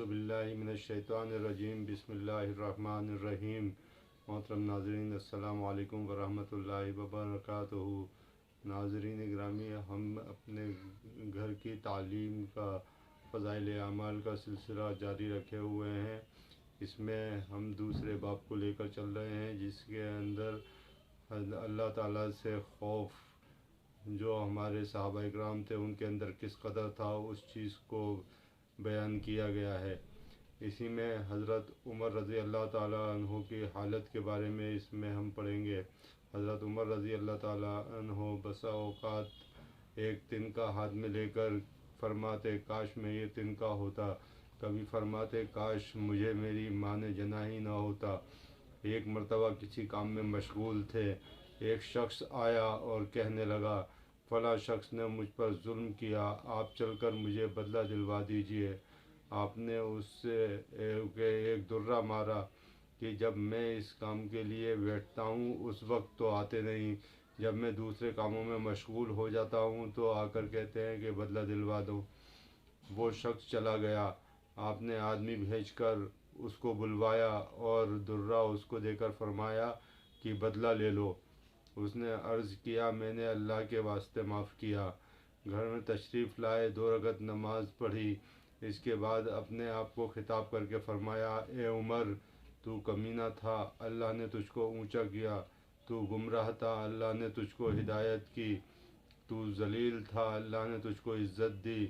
औज़ुबिल्लाहि मिनश्शैतानिर्रजीम बिस्मिल्लाहिर्रहमानिर्रहीम। मोहतरम नाज़रीन, अस्सलामु अलैकुम वरहमतुल्लाहि वबरकातुहू। नाज़रीन गिरामी, हम अपने घर की तालीम का फ़ज़ाइल अमाल का सिलसिला जारी रखे हुए हैं। इसमें हम दूसरे बाब को लेकर चल रहे हैं, जिसके अंदर अल्लाह ताला से खौफ जो हमारे सहाबा इकराम थे उनके अंदर किस कदर था, उस चीज़ को बयान किया गया है। इसी में हज़रत उमर रज़ी अल्लाह ताला अन्हो की हालत के बारे में इसमें हम पढ़ेंगे। हज़रत उमर रज़ी अल्लाह ताला अन्हो बसा औक़ात एक तिनका हाथ में लेकर फरमाते, काश में ये तिनका होता। कभी फरमाते, काश मुझे मेरी माँ ने जना ही ना होता। एक मर्तबा किसी काम में मशगूल थे, एक शख्स आया और कहने लगा, फ़ला शख्स ने मुझ पर जुल्म किया, आप चलकर मुझे बदला दिलवा दीजिए। आपने उससे एक दुर्रा मारा कि जब मैं इस काम के लिए बैठता हूँ उस वक्त तो आते नहीं, जब मैं दूसरे कामों में मशगूल हो जाता हूँ तो आकर कहते हैं कि बदला दिलवा दो। वो शख्स चला गया। आपने आदमी भेजकर उसको बुलवाया और दुर्रा उसको देकर फरमाया कि बदला ले लो। उसने अर्ज़ किया, मैंने अल्लाह के वास्ते माफ़ किया। घर में तशरीफ़ लाए, 2 रकत नमाज पढ़ी। इसके बाद अपने आप को खिताब करके फरमाया, ए उमर, तू कमीना था, अल्लाह ने तुझको ऊंचा किया। तू गुमराह था, अल्लाह ने तुझको हिदायत की। तू जलील था, अल्लाह ने तुझको इज़्ज़त दी,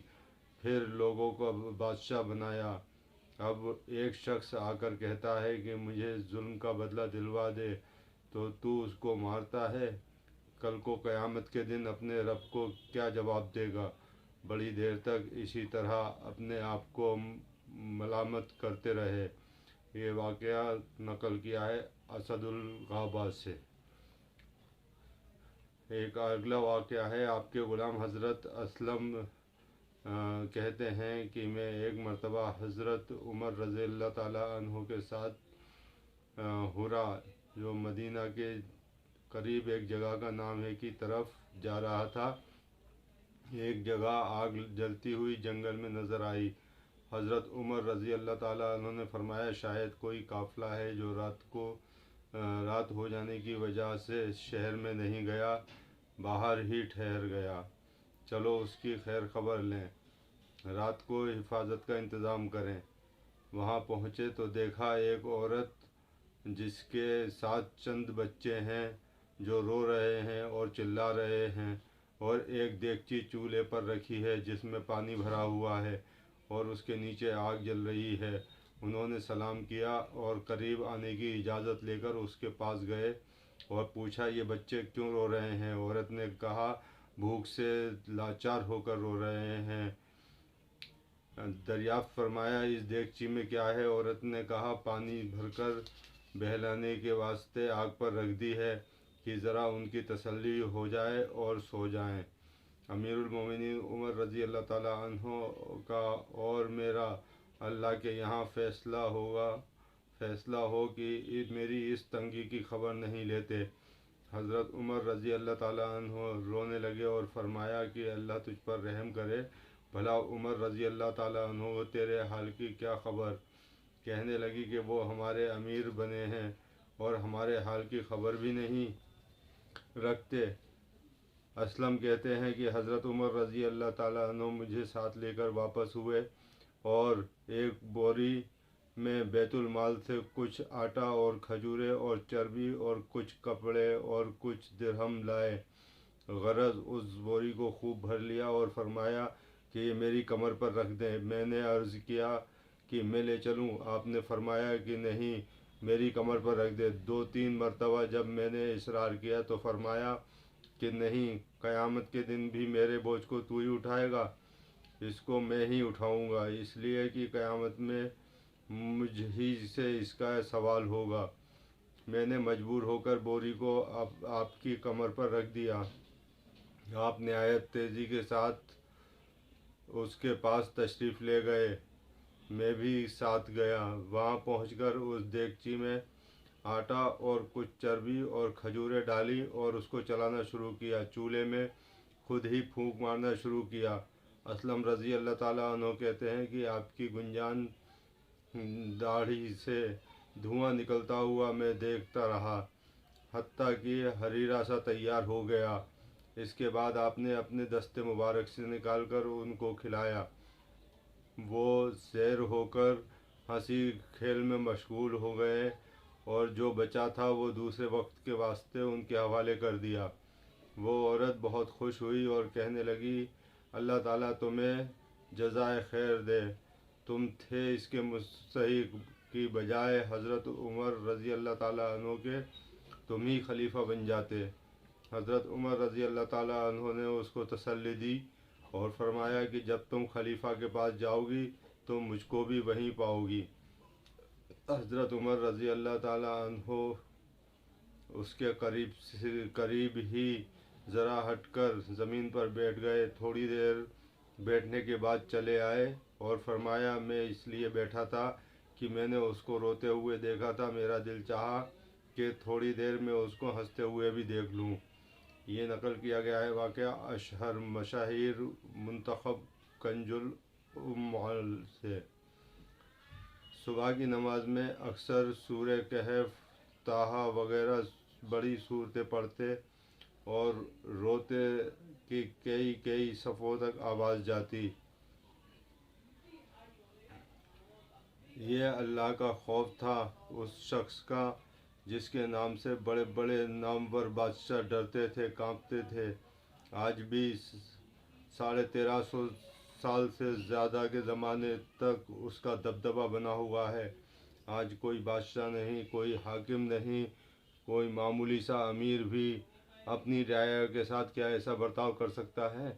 फिर लोगों को बादशाह बनाया। अब एक शख्स आकर कहता है कि मुझे जुल्म का बदला दिलवा दे, तो तू उसको मारता है। कल को क़यामत के दिन अपने रब को क्या जवाब देगा। बड़ी देर तक इसी तरह अपने आप को मलामत करते रहे। ये वाक़या नकल किया है असदुल गाबा से। एक अगला वाक़या है, आपके ग़ुलाम हज़रत असलम कहते हैं कि मैं एक मरतबा हज़रत उमर रज़ी अल्लाह ताला अन्हु के साथ हुरा, जो मदीना के करीब एक जगह का नाम है, की तरफ जा रहा था। एक जगह आग जलती हुई जंगल में नज़र आई। हज़रत उमर रज़ी अल्लाह ताला अन्हु ने फरमाया, शायद कोई काफ़िला है जो रात हो जाने की वजह से शहर में नहीं गया, बाहर ही ठहर गया। चलो उसकी खैर खबर लें, रात को हिफाजत का इंतज़ाम करें। वहाँ पहुँचे तो देखा एक औरत जिसके साथ चंद बच्चे हैं जो रो रहे हैं और चिल्ला रहे हैं, और एक देगची चूल्हे पर रखी है जिसमें पानी भरा हुआ है और उसके नीचे आग जल रही है। उन्होंने सलाम किया और करीब आने की इजाज़त लेकर उसके पास गए और पूछा, ये बच्चे क्यों रो रहे हैं। औरत ने कहा, भूख से लाचार होकर रो रहे हैं। दरियाफ़्त फरमाया, इस देगची में क्या है। औरत ने कहा, पानी भरकर बहलाने के वास्ते आग पर रख दी है कि ज़रा उनकी तसल्ली हो जाए और सो जाएं। अमीरुल मोमिनीन उमर रज़ी अल्लाह ताला अन्हो का और मेरा अल्लाह के यहाँ फ़ैसला हो कि मेरी इस तंगी की खबर नहीं लेते। हज़रत उमर रज़ी अल्लाह ताला अन्हो रोने लगे और फरमाया कि अल्लाह तुझ पर रहम करे। भला उमर रज़ी अल्लाह ताला अन्हो, तेरे हाल की क्या खबर। कहने लगी कि वो हमारे अमीर बने हैं और हमारे हाल की खबर भी नहीं रखते। असलम कहते हैं कि हज़रत उमर रज़ी अल्लाह ताला अन्हो मुझे साथ लेकर वापस हुए और एक बोरी में बैतुल माल से कुछ आटा और खजूरें और चर्बी और कुछ कपड़े और कुछ दिरहम लाए। गरज उस बोरी को खूब भर लिया और फरमाया कि ये मेरी कमर पर रख दें। मैंने अर्ज़ किया कि मैं ले चलूँ। आपने फरमाया कि नहीं, मेरी कमर पर रख दे। 2-3 मरतबा जब मैंने इसरार किया तो फरमाया कि नहीं, क़यामत के दिन भी मेरे बोझ को तू ही उठाएगा, इसको मैं ही उठाऊँगा, इसलिए कि क़यामत में मुझ ही से इसका सवाल होगा। मैंने मजबूर होकर बोरी को आपकी कमर पर रख दिया। आप नहायत तेज़ी के साथ उसके पास तशरीफ़ ले गए। मैं भी साथ गया। वहाँ पहुँचकर उस देगची में आटा और कुछ चर्बी और खजूरें डाली और उसको चलाना शुरू किया। चूल्हे में खुद ही फूंक मारना शुरू किया। असलम रज़ी अल्लाह ताला अन्हो कहते हैं कि आपकी गुंजान दाढ़ी से धुआं निकलता हुआ मैं देखता रहा, हत्ता कि हरीरा सा तैयार हो गया। इसके बाद आपने अपने दस्ते मुबारक से निकाल कर उनको खिलाया। वो सैर होकर हंसी खेल में मशगूल हो गए और जो बचा था वो दूसरे वक्त के वास्ते उनके हवाले कर दिया। वो औरत बहुत खुश हुई और कहने लगी, अल्लाह ताला तुम्हें जज़ाए खैर दे, तुम थे इसके मुस्तहिक की बजाय हज़रत उमर रज़ी अल्लाह ताला अन्हो के तुम ही खलीफा बन जाते। हज़रत उमर रज़ी अल्लाह ताला अन्हो ने उसको तसल्ली दी और फरमाया कि जब तुम खलीफा के पास जाओगी तो मुझको भी वहीं पाओगी। हज़रत उमर रज़ी अल्लाह ताला अन्हो उसके करीब ही ज़रा हटकर ज़मीन पर बैठ गए। थोड़ी देर बैठने के बाद चले आए और फरमाया, मैं इसलिए बैठा था कि मैंने उसको रोते हुए देखा था, मेरा दिल चाहा कि थोड़ी देर में उसको हंसते हुए भी देख लूँ। ये नकल किया गया है वाक़या अशहर मशाहिर मुंतखब कंजुल उम्मल से। सुबह की नमाज में अक्सर सूरह कहफ, ताहा वगैरह बड़ी सूरतें पढ़ते और रोते कि कई कई सफ़ों तक आवाज़ जाती। ये अल्लाह का खौफ था उस शख्स का जिसके नाम से बड़े बड़े नामवर बादशाह डरते थे, कांपते थे। आज भी 1350 साल से ज़्यादा के ज़माने तक उसका दबदबा बना हुआ है। आज कोई बादशाह नहीं, कोई हाकिम नहीं, कोई मामूली सा अमीर भी अपनी राय के साथ क्या ऐसा बर्ताव कर सकता है।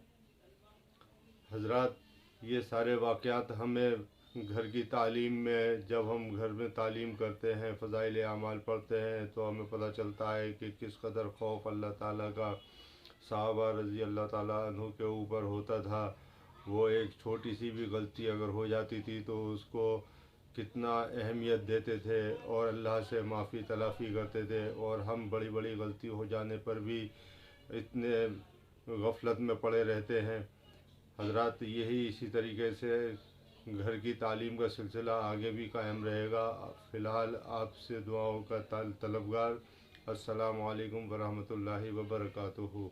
हजरात, ये सारे वाक़यात हमें घर की तालीम में, जब हम घर में तालीम करते हैं, फ़ज़ाइल आमाल पढ़ते हैं, तो हमें पता चलता है कि किस कदर खौफ अल्लाह ताला का सहाबा रज़ी अल्लाह ताला अन्हु के ऊपर होता था। वो एक छोटी सी भी गलती अगर हो जाती थी तो उसको कितना अहमियत देते थे और अल्लाह से माफ़ी तलाफ़ी करते थे। और हम बड़ी बड़ी गलती हो जाने पर भी इतने गफलत में पड़े रहते हैं। हजरात, यही इसी तरीके से घर की तालीम का सिलसिला आगे भी कायम रहेगा। फ़िलहाल आपसे दुआओं का तलबगार। अस्सलामु अलैकुम वरहमतुल्लाहि वबरकातुहू।